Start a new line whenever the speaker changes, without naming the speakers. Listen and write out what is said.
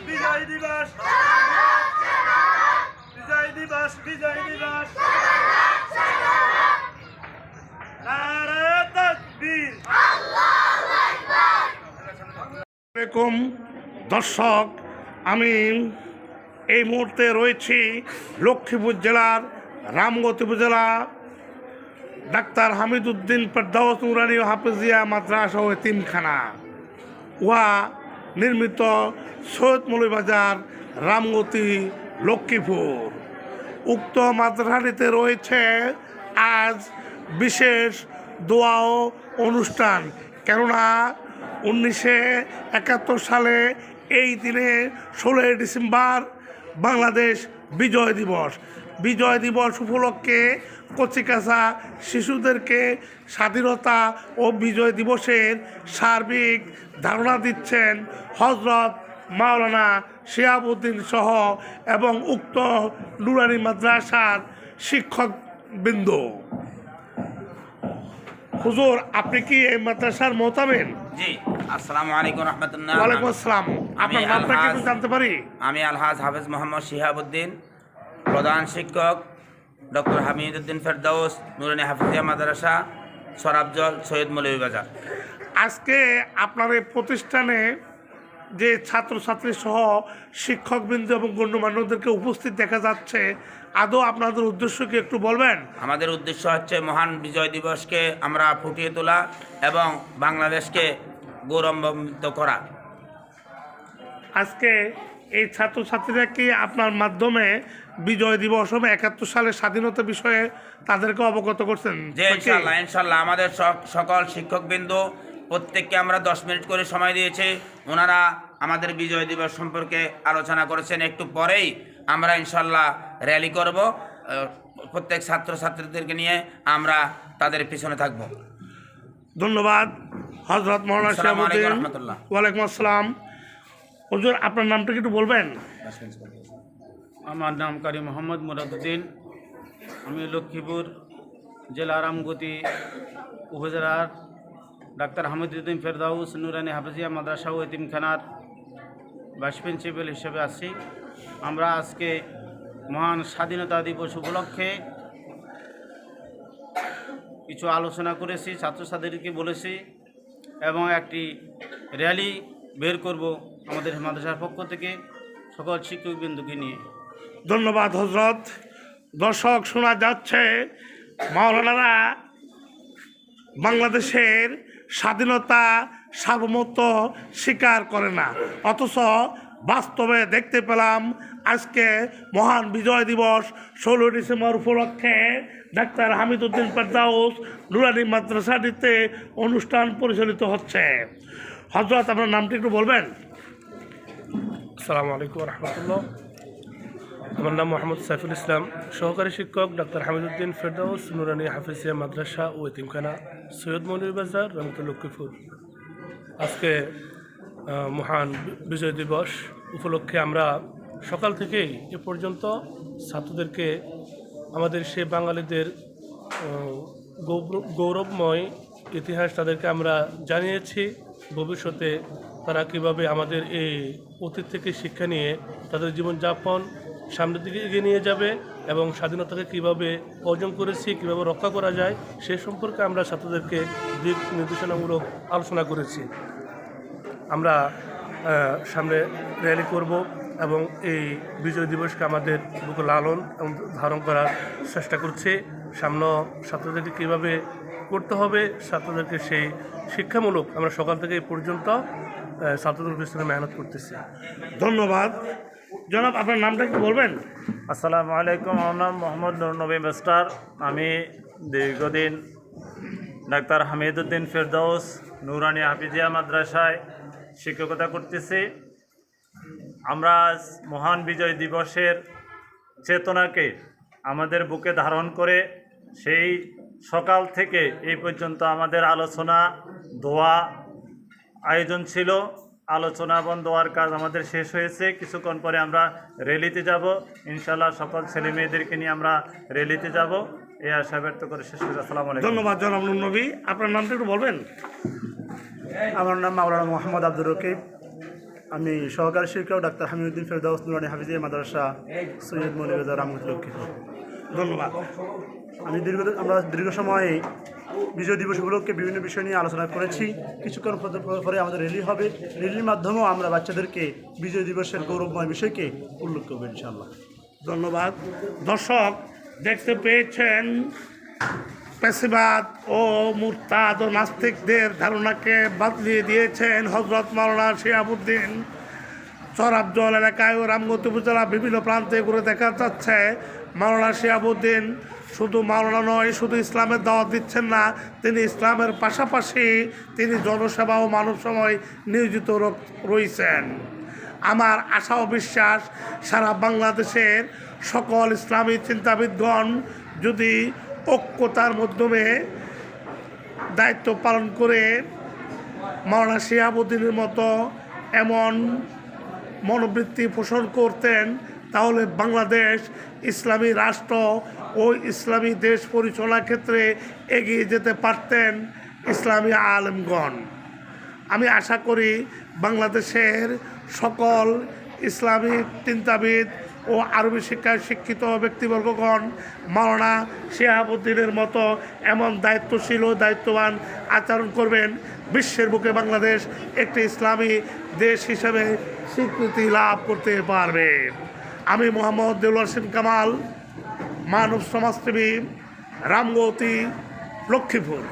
বিজয় দিবস বিজয় দিবস বিজয় দিবস নারে তাকবীর।
আসসালামু দর্শক, আমি এই মুহূর্তে রয়েছি লক্ষ্মীপুর জেলার রামগতি উপজেলা ডাক্তার হামিদুদ্দিন ফেরদাউস নুরানী হাফিজিয়া মাদ্রাসা ও এতিমখানা উহা নির্মিত সৈয়দ মৌলভীবাজার রামগতি লক্ষ্মীপুর। উক্ত মাদ্রাসাটিতে রয়েছে আজ বিশেষ দোয়া ও অনুষ্ঠান, কেননা 1971 সালে এই দিনে 16 ডিসেম্বর বাংলাদেশ বিজয় দিবস। বিজয় দিবস উপলক্ষে কচিকাঁচা শিশুদেরকে স্বাধীনতা ও বিজয় দিবসের সার্বিক ধারণা দিচ্ছেন হজরত মাওলানা শিহাবুদ্দিন সহ এবং উক্ত নুরানী মাদ্রাসার শিক্ষকবৃন্দ। হুজুর, আপনি কি এই মাদ্রাসার মোতাবেন?
জি, আসসালামু আলাইকুম রহমতুল্লাহ।
ওয়ালাইকুম আসসালাম। আপনার নামটা কি জানতে পারি?
আমি আলহাজ হাফেজ মোহাম্মদ শিহাবুদ্দিন, প্রধান শিক্ষক ডক্টর হামিদুদ্দিন ফেরদাউস নুরানী হাফিজিয়া মাদ্রাসা, সরাবজল, সৈয়দ মৌলভীবাজার।
আজকে আপনার এই প্রতিষ্ঠানে যে ছাত্রছাত্রী সহ শিক্ষকবৃন্দ এবং গণ্যমান্যদেরকে উপস্থিত দেখা যাচ্ছে, আদৌ আপনাদের উদ্দেশ্য কি একটু বলবেন?
আমাদের উদ্দেশ্য হচ্ছে মহান বিজয় দিবসকে আমরা ফুটিয়ে তোলা এবং বাংলাদেশকে গৌরবান্বিত করা।
আজকে এই ছাত্রছাত্রীরা কি আপনার মাধ্যমে বিজয় দিবস এবং 71 সালের স্বাধীনতা বিষয়ে তাদেরকে অবগত করছেন?
যে ইনশাল্লাহ আমাদের সকল শিক্ষকবৃন্দ প্রত্যেককে আমরা 10 মিনিট করে সময় দিয়েছি। ওনারা আমাদের বিজয় দিবস সম্পর্কে আলোচনা করেছেন। একটু পরেই আমরা ইনশাল্লাহ র্যালি করব। প্রত্যেক ছাত্রছাত্রীদেরকে নিয়ে আমরা তাদের পিছনে থাকব।
ধন্যবাদ হজরত মাওলানা শিহাবুদ্দিন।
রহমতুল্লাহ।
ওয়ালাইকুম আসসালাম। হুজুর, আপনার নামটা কি একটু বলবেন?
আমার নাম কারি মোহাম্মদ মুরাদুদ্দিন। আমি লক্ষ্মীপুর জেলা রামগতি উপজেলার ডাক্তার হামিদুদ্দিন ফেরদাউস নুরানী হাফিজিয়া মাদ্রাসা ও এতিমখানার ভাইস প্রিন্সিপাল হিসেবে আছি। আমরা আজকে মহান স্বাধীনতা দিবস উপলক্ষে কিছু আলোচনা করেছি, ছাত্রছাত্রীদেরকে বলেছি এবং একটি র্যালি বের করব আমাদের মাদ্রাসার পক্ষ থেকে সকল শিক্ষকবৃন্দকে নিয়ে।
ধন্যবাদ হজরত। দর্শক, শোনা যাচ্ছে মাওলানারা বাংলাদেশের স্বাধীনতা সার্বভৌমত্ব স্বীকার করে না, অথচ বাস্তবে দেখতে পেলাম আজকে মহান বিজয় দিবস 16 ডিসেম্বর উপলক্ষে ডাক্তার হামিদুদ্দিন ফেরদাউস নুরানী মাদ্রাসাটিতে অনুষ্ঠান পরিচালিত হচ্ছে। হজরত, আপনার নামটি একটু বলবেন?
আসসালামু আলাইকুম রহমতুল্লাহ। আমার নাম মোহাম্মদ সাইফুল ইসলাম, সহকারী শিক্ষক ডাক্তার হামিদুদ্দিন ফেরদাউস নুরানী হাফিজিয়া মাদ্রাসা ও এতিমখানা, সৈয়দ মৌলভীবাজার, রামগতি লক্ষ্মীপুর। আজকে মহান বিজয় দিবস উপলক্ষে আমরা সকাল থেকেই এ পর্যন্ত ছাত্রদেরকে আমাদের সেই বাঙালিদের গৌরবময় ইতিহাস তাদেরকে আমরা জানিয়েছি। ভবিষ্যতে তারা কীভাবে আমাদের এই অতীত থেকে শিক্ষা নিয়ে তাদের জীবনযাপন সামনের দিকে এগিয়ে নিয়ে যাবে এবং স্বাধীনতাকে কীভাবে অর্জন করেছি, কীভাবে রক্ষা করা যায়, সে সম্পর্কে আমরা ছাত্রদেরকে দিক নির্দেশনামূলক আলোচনা করেছি। আমরা সামনে র্যালি করব এবং এই বিজয় দিবসকে আমাদের বুকে লালন এবং ধারণ করার চেষ্টা করছি। সামনে ছাত্রদেরকে কীভাবে করতে হবে, ছাত্রদেরকে সেই শিক্ষামূলক আমরা সকাল থেকে এই পর্যন্ত ছাত্রদের পিছনে মেহনত করতেছি।
ধন্যবাদ। জনাব, আপনার নামটা কি বলবেন?
আসসালামু আলাইকুম। আমার নাম মোহাম্মদ নুর নবী মাস্টার। আমি দীর্ঘদিন ডাক্তার হামিদুদ্দিন ফেরদাউস নুরানী হাফিজিয়া মাদ্রাসায় শিক্ষকতা করতেছি। আমরা আজ মহান বিজয় দিবসের চেতনাকে আমাদের বুকে ধারণ করে সেই সকাল থেকে এই পর্যন্ত আমাদের আলোচনা, দোয়া আয়োজন ছিল। আলোচনা এবং দোয়ার কাজ আমাদের শেষ হয়েছে। কিছুক্ষণ পরে আমরা র্যালিতে যাব। ইনশাআল্লাহ সকল ছেলে মেয়েদেরকে নিয়ে আমরা র্যালিতে যাব। এই আশা ব্যক্ত করে শেষ করি। আসসালামু আলাইকুম।
ধন্যবাদ জনাব নুর নবী। আপনার নামটা একটু বলবেন?
আমার নাম মাওলানা মোহাম্মদ আব্দুর রকিব। আমি সহকারী শিক্ষক ডাক্তার হামিদুদ্দিন ফেরদাউস নুরানি হাফিজিয়া মাদ্রাসা সৈয়দ মনিরুজ্জামান রামগতি লক্ষ্মীপুর।
ধন্যবাদ।
আমরা দীর্ঘ সময়ে বিজয় দিবস উপলক্ষে বিভিন্ন বিষয় নিয়ে আলোচনা করেছি। কিছুক্ষণ পরে আমাদের র্যালি হবে। র্যালির মাধ্যমেও আমরা বাচ্চাদেরকে বিজয় দিবসের গৌরবময় বিষয়কে উল্লেখ করবো ইনশাআল্লাহ।
ধন্যবাদ। দর্শক দেখতে পেয়েছেন পেশিবাদ ও মুরতাদ ও নাস্তিকদের ধারণাকে বাতলিয়ে দিয়েছেন হজরত মাওলানা শিহাবুদ্দিন। চরাবজল এলাকায় ও রামগতি উপজেলা বিভিন্ন প্রান্তে ঘুরে দেখা যাচ্ছে মাওলানা শিহাবুদ্দিন শুধু মাওলানা নয়, শুধু ইসলামের দাওয়াত দিচ্ছেন না, তিনি ইসলামের পাশাপাশি তিনি জনসেবা ও মানব সময় নিয়োজিত রয়েছেন। আমার আশা ও বিশ্বাস সারা বাংলাদেশের সকল ইসলামী চিন্তাবিদগণ যদি ঐক্যতার মাধ্যমে দায়িত্ব পালন করে মাওলানা শিহাবুদ্দিনের মতো এমন মনোবৃত্তি পোষণ করতেন, তাহলে বাংলাদেশ ইসলামী রাষ্ট্র ও ইসলামী দেশ পরিচালনার ক্ষেত্রে এগিয়ে যেতে পারতেন ইসলামী আলেমগণ। আমি আশা করি বাংলাদেশের সকল ইসলামী চিন্তাবিদ ও আরবি শিক্ষায় শিক্ষিত ব্যক্তিবর্গগণ মাওলানা শিহাবুদ্দিনের মতো এমন দায়িত্বশীল ও দায়িত্ববান আচরণ করবেন, বিশ্বের বুকে বাংলাদেশ একটি ইসলামী দেশ হিসেবে স্বীকৃতি লাভ করতে পারবে। আমি মোহাম্মদ দেলোয়ার হোসেন কামাল, মানব সমাজসেবী, রামগতি, লক্ষ্মীপুর।